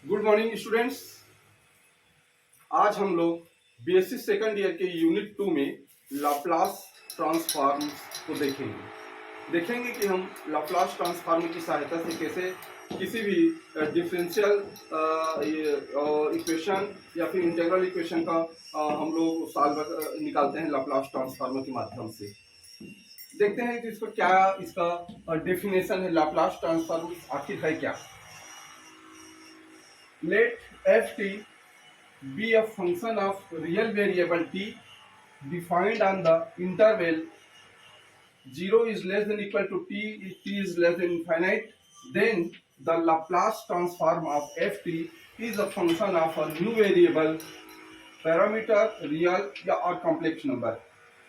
Good morning students. आज हम लोग बीएससी सेकंड ईयर के यूनिट 2 में लाप्लास ट्रांसफॉर्म को देखेंगे कि हम लाप्लास ट्रांसफॉर्म की सहायता से कैसे किसी भी डिफरेंशियल इक्वेशन या फिर इंटीग्रल इक्वेशन का हम लोग सॉल्व निकालते हैं लाप्लास ट्रांसफॉर्म के माध्यम से। देखते हैं कि इसको क्या इसका डेफिनेशन है, लाप्लास ट्रांसफॉर्म आखिर है क्या। Let ft be a function of real variable t defined on the interval 0 is less than equal to t is less than infinite. Then the Laplace transform of ft is a function of a new variable parameter real or complex number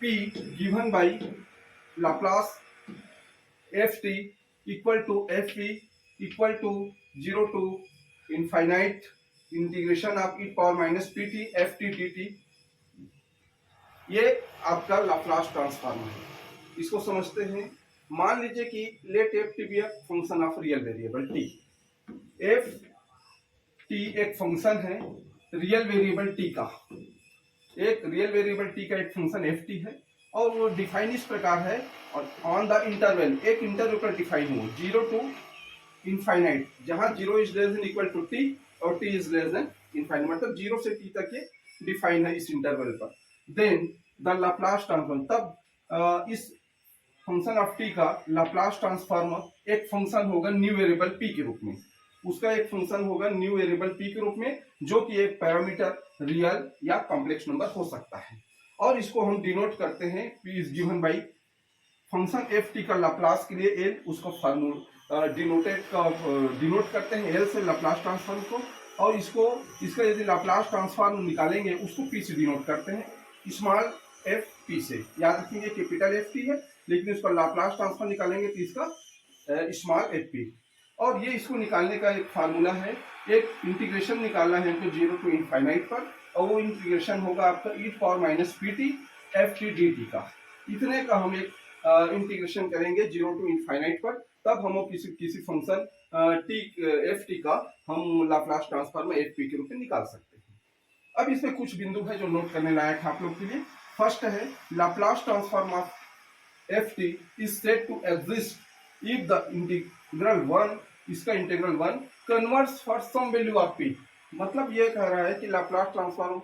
p given by Laplace ft equal to fp equal to 0 to infinite integration of E power minus P T F T D T. ये आपका Laplace transform है। इसको समझते हैं। मान लीजिए कि let f t be a function of real variable t. F t एक फंक्शन है रियल वेरिएबल टी का। एक रियल वेरिएबल टी का एक फंक्शन एफ टी है और वो डिफाइन इस प्रकार है और ऑन द इंटरवल, एक इंटरवल पर डिफाइन हो 0 टू इनफाइनाइट, जहां 0 is less than equal to T और T is less than infinite, मतलब 0 से टी तक ये डिफाइन है इस इंटरवल पर। देन द लाप्लास ट्रांसफॉर्म, तब इस फंक्शन ऑफ टी का लाप्लास ट्रांसफॉर्म एक फंक्शन होगा न्यू वेरिएबल पी के रूप में। उसका एक फंक्शन होगा न्यू वेरिएबल पी के रूप में, जो कि एक पैरामीटर रियल या कॉम्प्लेक्स नंबर हो सकता है। और इसको हम डिनोट करते हैं, P is given by function F T का लाप्लास के लिए एल, उसको फॉर्मूला डिनोट करते हैं एल से लाप्लास ट्रांसफॉर्म को। और इसका यदि लाप्लास ट्रांसफॉर्म निकालेंगे उसको पी से डिनोट करते हैं, स्मॉल एफ पी से। याद रखेंगे कैपिटल एफ टी है, लेकिन इसका लाप्लास ट्रांसफॉर्म निकालेंगे तो इसका स्मॉल एफ पी। और ये इसको निकालने का एक फार्मूला है, एक इंटीग्रेशन निकालना है हमको 0 टू इनफाइनाइट पर, और वो इंटीग्रेशन होगा आपका e power minus P T F T D T का। इतने का हम एक इंटीग्रेशन करेंगे 0 टू इनफाइनाइट पर, तब हम किसी फंक्शन टी एफ टी का हम लाप्लास ट्रांसफॉर्म एफ पी के रूप में निकाल सकते हैं। अब इसमें कुछ बिंदु है जो नोट करने लायक है आप लोग के लिए। फर्स्ट है Laplace transform of f t is said to exist if the integral 1, इसका integral 1 converts for some value of p. मतलब ये कह रहा है कि लाप्लास ट्रांसफॉर्म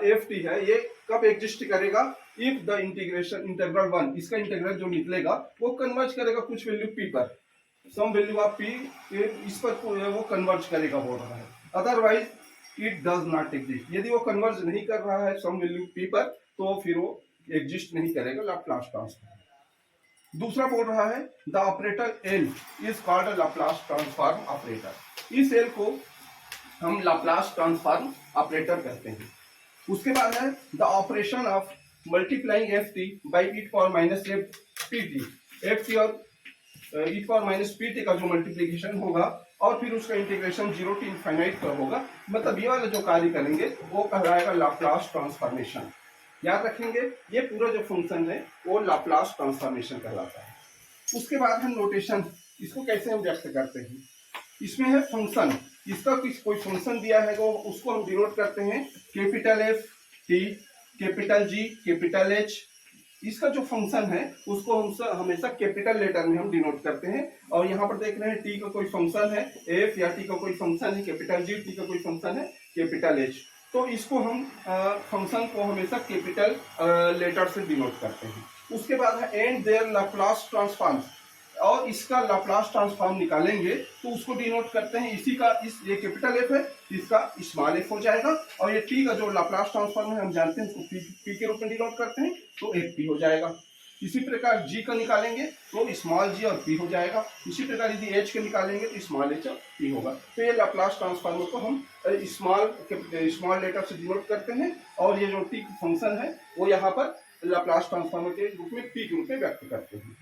एफ टी है, ये कब एग्जिस्ट करेगा, इफ द इंटीग्रल 1, इसका इंटीग्रल जो निकलेगा वो कन्वर्ज करेगा कुछ वैल्यू पी पर, सम वैल्यू ऑफ पी, इस पर वो कन्वर्ज करेगा बोल रहा है। Otherwise it does not exist, यदि वो कन्वर्ज नहीं कर रहा है सम वैल्यू पी पर, तो फिर वो एग्जिस्ट नहीं करेगा लाप्लास ट्रांसफॉर्म। दूसरा बोल रहा है the operator L is called Laplace transform operator. इस एल को हम लाप्लास ट्रांसफॉर्म ऑपरेटर कहते हैं। उसके बाद है the operation of multiplying F T by E power minus F P T. F T और ई पावर माइनस पी टी का जो मल्टीप्लीकेशन होगा और फिर उसका इंटीग्रेशन 0 टू इनफाइनाइट पर होगा, मतलब ये वाला जो कार्य करेंगे वो कहलाएगा लाप्लास ट्रांसफॉर्मेशन। याद रखेंगे ये पूरा जो फंक्शन है वो लाप्लास ट्रांसफॉर्मेशन कहलाता है। उसके बाद है नोटेशन, इसको कैसे हम व्यक्त करते हैं। इसमें है फंक्शन, इसका कोई फंक्शन दिया है तो उसको हम डिनोट करते हैं capital F T, capital G, capital H. इसका जो फंक्शन है उसको हम हमेशा कैपिटल लेटर में हम डिनोट करते हैं। और यहाँ पर देख रहे हैं टी का कोई फंक्शन है एफ, या टी का कोई फंक्शन है कैपिटल जी, टी का कोई फंक्शन है कैपिटल एच, तो इसको हम फंक्शन को हमेशा कैपिटल लेटर से डिनोट करते हैं। उसके बाद है एंड देयर लाप्लास ट्रांसफॉर्म, और इसका लाप्लास ट्रांसफॉर्म निकालेंगे तो उसको डिनोट करते हैं इसी का, ये कैपिटल एफ है, इसका स्मॉल एफ हो जाएगा। और ये टी का जो लाप्लास ट्रांसफॉर्म है हम जानते हैं उसको पी के रूप में डिनोट करते हैं, तो एक पी हो जाएगा। इसी प्रकार जी का निकालेंगे तो स्मॉल जी और पी हो जाएगा। इसी प्रकार यदि एच के निकालेंगे तो स्मॉल एच और पी होगा। तो ये लाप्लास ट्रांसफॉर्म को हम स्मॉल लेटर से डिनोट करते हैं, और ये जो टी फंक्शन है वो यहाँ पर लाप्लास ट्रांसफॉर्म के रूप में पी के रूप में व्यक्त करते हैं।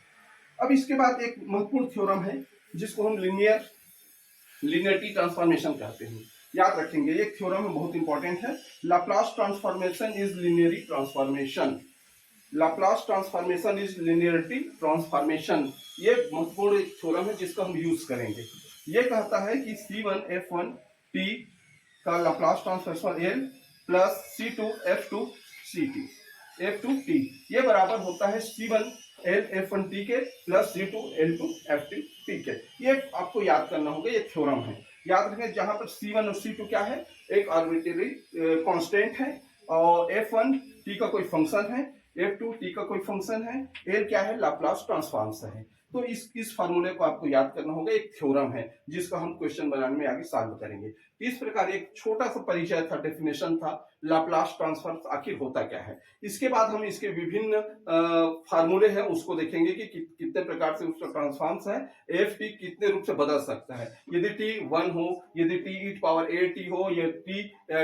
अब इसके बाद एक महत्वपूर्ण थ्योरम है जिसको हम लीनियरिटी ट्रांसफॉर्मेशन कहते हैं। याद रखेंगे ये थ्योरम बहुत इंपॉर्टेंट है। Laplace transformation is linearity transformation, Laplace transformation is linearity transformation. ये महत्वपूर्ण थ्योरम है जिसका हम यूज करेंगे। ये कहता है कि C1 F1 T का Laplace transform L plus C two F two C T F two T, ये बराबर होता है C1 L F one T के plus C2 L2 F2 T के। ये आपको याद करना होगा, ये थ्योरम है। याद रखें जहां पर C1 और C2 क्या है, एक आर्बिट्रेरी कांस्टेंट है, और F1 टी का कोई फंक्शन है, F2 टी का कोई फंक्शन है, L क्या है, लाप्लास ट्रांसफॉर्म है। तो इस फार्मूले को आपको याद करना होगा, एक थ्योरम है जिसका हम क्वेश्चन बनाने में आगे सॉल्व करेंगे। इस प्रकार एक छोटा सा परिचय था, डेफिनेशन था लाप्लास ट्रांसफॉर्म आखिर होता क्या है। इसके बाद हम इसके विभिन्न फार्मूले हैं उसको देखेंगे कि कितने प्रकार से उसका ट्रांसफॉर्म्स है, एफ टी कितने रूप से बदल सकता है, यदि टी 1 हो, यदि T E power A T हो, या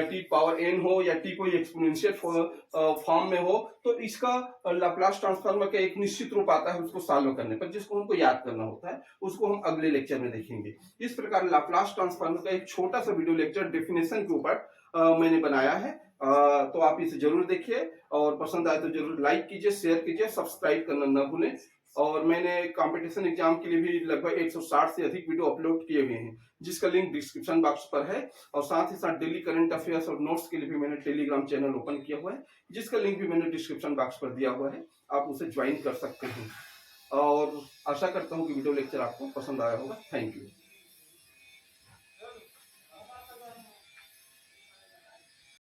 टी पावर एन हो, या टी कोई एक्सपोनेंशियल फॉर्म में हो, तो इसका लाप्लास ट्रांसफॉर्म का एक निश्चित रूप आता है उसको सॉल्व करने पर, जिसको हमको याद करना होता है, उसको हम अगले लेक्चर में देखेंगे। इस प्रकार लाप्लास ट्रांसफॉर्म का एक छोटा सा वीडियो लेक्चर डेफिनेशन के ऊपर मैंने बनाया है, तो आप इसे जरूर देखिए, और पसंद आए तो जरूर लाइक कीजिए, शेयर कीजिए, सब्सक्राइब करना ना भूलें। और मैंने कंपटीशन एग्जाम के लिए भी लगभग 160 से अधिक वीडियो अपलोड किए हुए हैं, जिसका लिंक डिस्क्रिप्शन बॉक्स पर है, और साथ ही साथ डेली करंट अफेयर्स और नोट्स के लिए भी मैंने टेलीग्राम चैनल ओपन किया हुआ है, जिसका लिंक भी मैंने डिस्क्रिप्शन बॉक्स पर दिया हुआ है, आप उसे ज्वाइन कर सकते हैं। और आशा करता हूँ कि वीडियो लेक्चर आपको पसंद आया होगा। Thank you.